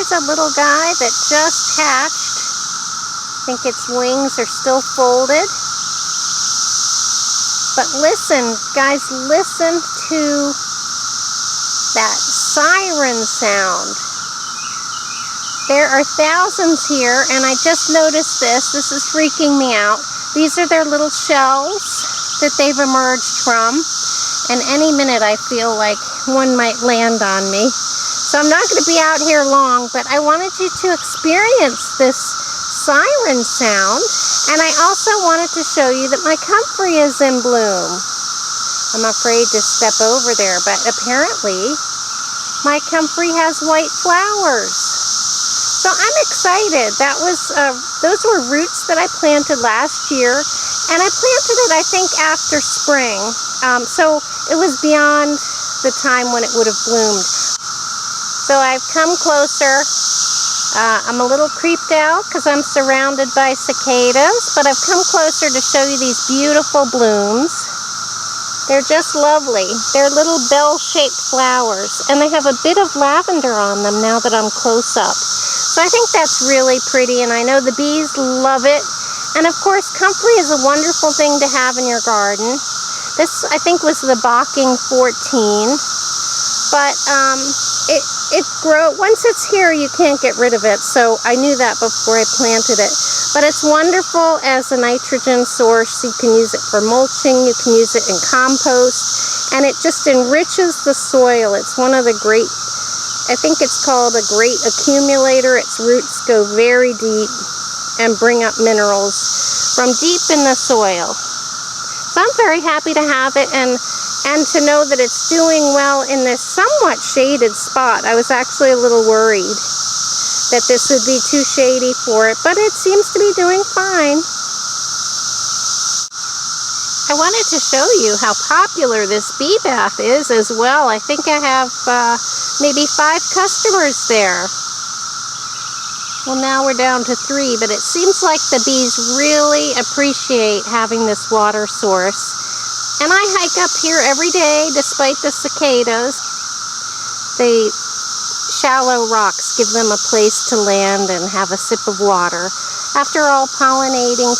Here's a little guy that just hatched. I think its wings are still folded. But listen, guys, listen to that siren sound. There are thousands here, and I just noticed this. This is freaking me out. These are their little shells that they've emerged from. And any minute I feel like one might land on me. So I'm not going to be out here long, but I wanted you to experience this siren sound. And I also wanted to show you that my comfrey is in bloom. I'm afraid to step over there, but apparently my comfrey has white flowers. So I'm excited. Those were roots that I planted last year, and I planted it, I think, after spring. So it was beyond the time when it would have bloomed. So I've come closer. I'm a little creeped out because I'm surrounded by cicadas, but I've come closer to show you these beautiful blooms. They're just lovely. They're little bell-shaped flowers, and they have a bit of lavender on them now that I'm close up. So I think that's really pretty, and I know the bees love it. And of course, comfrey is a wonderful thing to have in your garden. This, I think, was the Bocking 14. But once it's here, you can't get rid of it. So I knew that before I planted it. But it's wonderful as a nitrogen source. You can use it for mulching. You can use it in compost. And it just enriches the soil. It's one of the great, I think it's called a great accumulator. Its roots go very deep and bring up minerals from deep in the soil. So I'm very happy to have it and to know that it's doing well in this somewhat shaded spot. I was actually a little worried that this would be too shady for it, but it seems to be doing fine. I wanted to show you how popular this bee bath is as well. I think I have maybe 5 customers there. Well, now we're down to 3, but it seems like the bees really appreciate having this water source. And I hike up here every day despite the cicadas. The shallow rocks give them a place to land and have a sip of water. After all, pollinating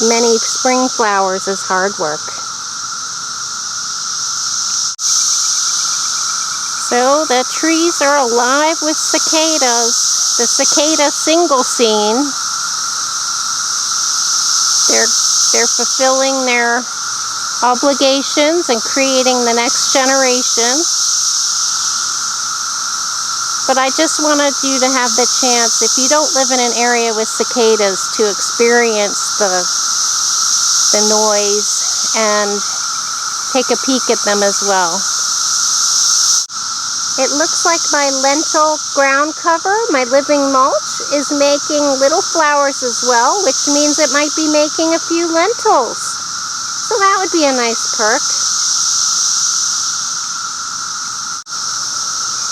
many spring flowers is hard work. So the trees are alive with cicadas. The cicada single scene. They're fulfilling their obligations and creating the next generation. But I just wanted you to have the chance, if you don't live in an area with cicadas, to experience the noise and take a peek at them as well. It looks like my lentil ground cover, my living mulch, is making little flowers as well, which means it might be making a few lentils. So that would be a nice perk.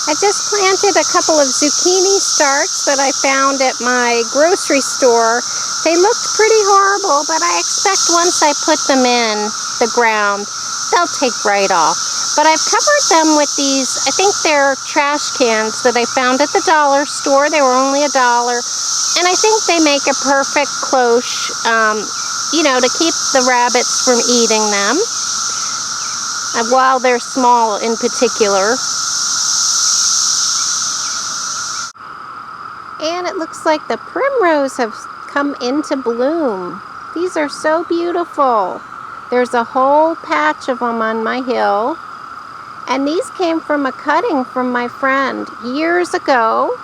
I just planted a couple of zucchini starts that I found at my grocery store. They looked pretty horrible, but I expect once I put them in the ground, they'll take right off. But I've covered them with these, I think they're trash cans that I found at the dollar store. They were only $1. And I think they make a perfect cloche, you know, to keep the rabbits from eating them, while they're small in particular. And it looks like the primrose have come into bloom. These are so beautiful. There's a whole patch of them on my hill. And these came from a cutting from my friend years ago.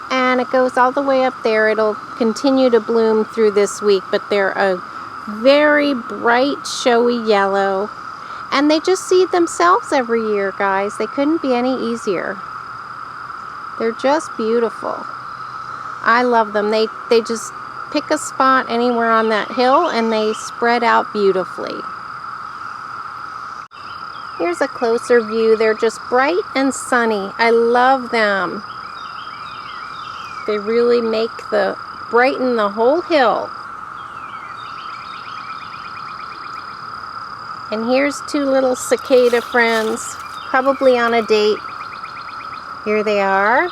And it goes all the way up there. It'll continue to bloom through this week. But they're a very bright, showy yellow. And they just seed themselves every year, guys. They couldn't be any easier. They're just beautiful. I love them. They just pick a spot anywhere on that hill and they spread out beautifully. Here's a closer view. They're just bright and sunny. I love them. They really brighten the whole hill. And here's 2 little cicada friends, probably on a date. Here they are.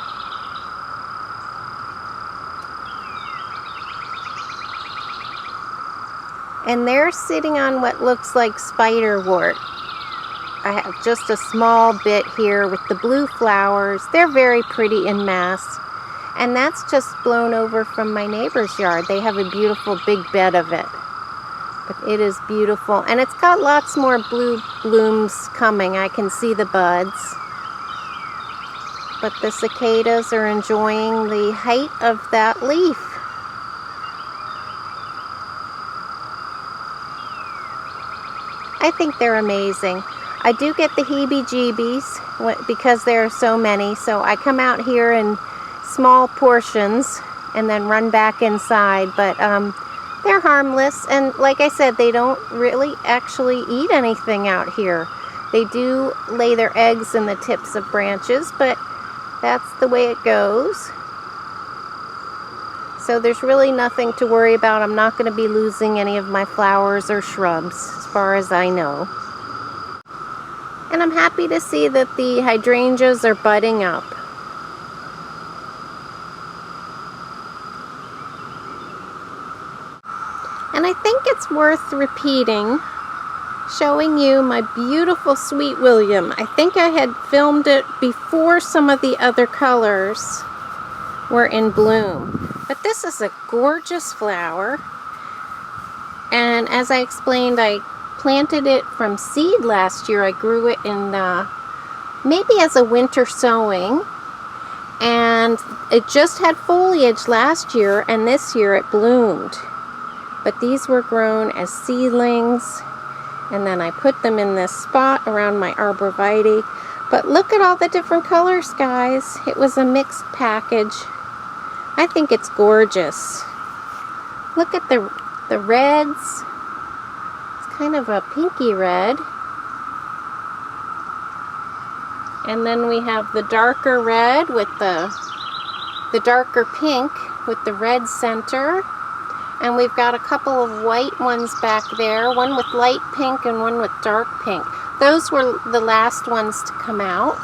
And they're sitting on what looks like spiderwort. I have just a small bit here with the blue flowers. They're very pretty in mass. And that's just blown over from my neighbor's yard. They have a beautiful big bed of it. But it is beautiful. And it's got lots more blue blooms coming. I can see the buds. But the cicadas are enjoying the height of that leaf. I think they're amazing. I do get the heebie-jeebies because there are so many, so I come out here in small portions and then run back inside, but they're harmless, and like I said, they don't really actually eat anything out here. They do lay their eggs in the tips of branches, but that's the way it goes. So there's really nothing to worry about. I'm not going to be losing any of my flowers or shrubs, as far as I know. And I'm happy to see that the hydrangeas are budding up. And I think it's worth repeating, showing you my beautiful Sweet William. I think I had filmed it before some of the other colors were in bloom. But this is a gorgeous flower. And as I explained, I planted it from seed last year. I grew it in maybe as a winter sowing. And it just had foliage last year, and this year it bloomed. But these were grown as seedlings, and then I put them in this spot around my arborvitae. But look at all the different colors, guys. It was a mixed package. I think it's gorgeous. Look at the reds. It's kind of a pinky red. And then we have the darker red with the darker pink with the red center. And we've got a couple of white ones back there, one with light pink and one with dark pink. Those were the last ones to come out.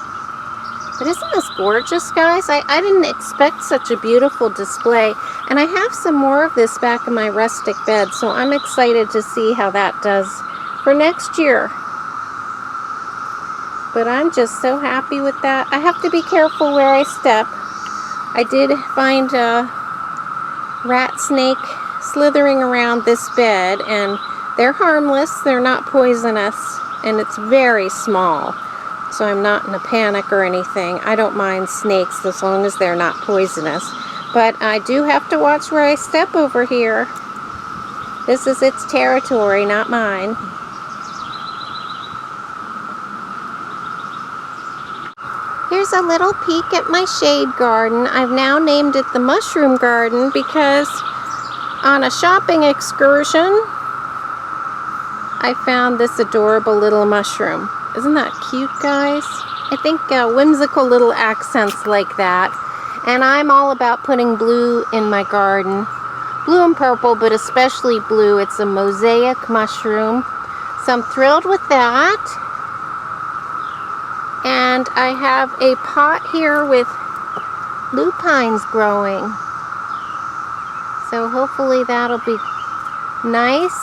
But isn't this gorgeous, guys? I didn't expect such a beautiful display. And I have some more of this back in my rustic bed, so I'm excited to see how that does for next year. But I'm just so happy with that. I have to be careful where I step. I did find a rat snake slithering around this bed, and they're harmless, they're not poisonous, and it's very small, so I'm not in a panic or anything. I don't mind snakes as long as they're not poisonous, but I do have to watch where I step over here. This is its territory, not mine. Here's a little peek at my shade garden. I've now named it the mushroom garden because on a shopping excursion, I found this adorable little mushroom. Isn't that cute, guys? I think whimsical little accents like that. And I'm all about putting blue in my garden. Blue and purple, but especially blue. It's a mosaic mushroom. So I'm thrilled with that. And I have a pot here with lupines growing. So hopefully that'll be nice.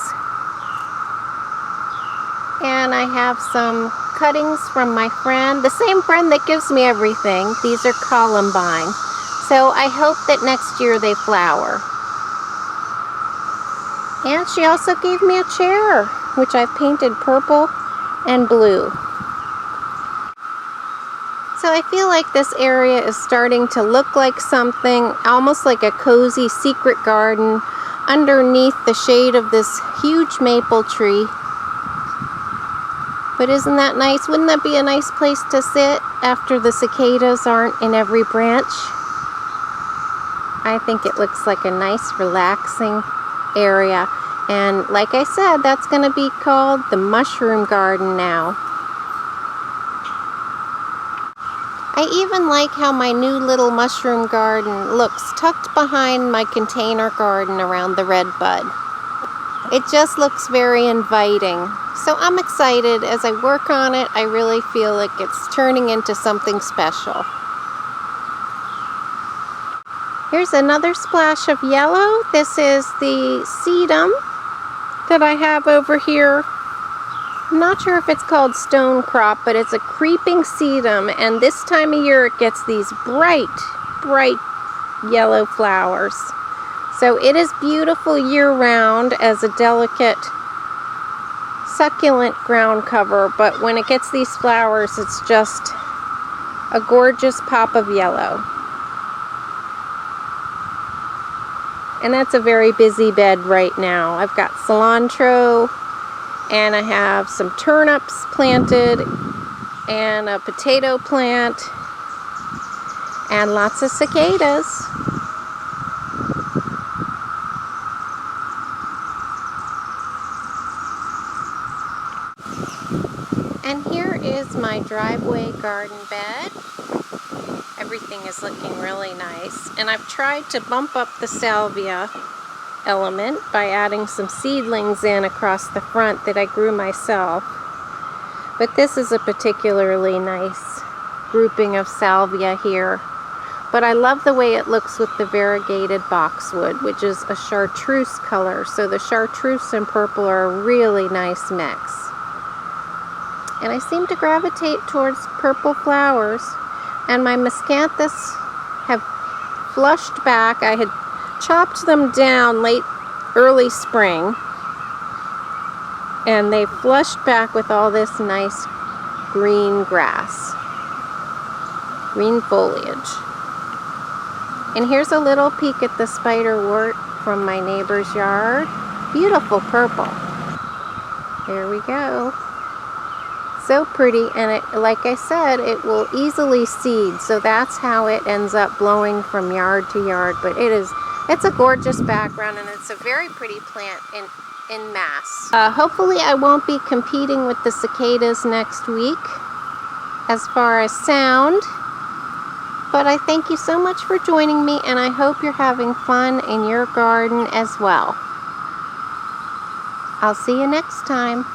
And I have some cuttings from my friend, the same friend that gives me everything. These are columbine. So I hope that next year they flower. And she also gave me a chair, which I've painted purple and blue. So I feel like this area is starting to look like something, almost like a cozy secret garden underneath the shade of this huge maple tree. But isn't that nice? Wouldn't that be a nice place to sit after the cicadas aren't in every branch? I think it looks like a nice relaxing area. And like I said, that's going to be called the mushroom garden now. I even like how my new little mushroom garden looks tucked behind my container garden around the red bud. It just looks very inviting. So I'm excited. As I work on it, I really feel like it's turning into something special. Here's another splash of yellow. This is the sedum. that I have over here. I'm not sure if it's called stone crop, but it's a creeping sedum, and this time of year it gets these bright yellow flowers. So it is beautiful year-round as a delicate succulent ground cover, but when it gets these flowers, it's just a gorgeous pop of yellow. And that's a very busy bed right now. I've got cilantro, and I have some turnips planted, and a potato plant, and lots of cicadas. And here is my driveway garden bed. Everything is looking really nice. And I've tried to bump up the salvia element by adding some seedlings in across the front that I grew myself. But this is a particularly nice grouping of salvia here. But I love the way it looks with the variegated boxwood, which is a chartreuse color. So the chartreuse and purple are a really nice mix. And I seem to gravitate towards purple flowers. And my miscanthus have flushed back. I had chopped them down early spring, and they flushed back with all this nice green grass, green foliage. And here's a little peek at the spiderwort from my neighbor's yard. Beautiful purple. There we go. So pretty, and it, like I said, it will easily seed, so that's how it ends up blowing from yard to yard. But it's a gorgeous background, and it's a very pretty plant in mass. Hopefully I won't be competing with the cicadas next week as far as sound, but I thank you so much for joining me, and I hope you're having fun in your garden as well. I'll see you next time.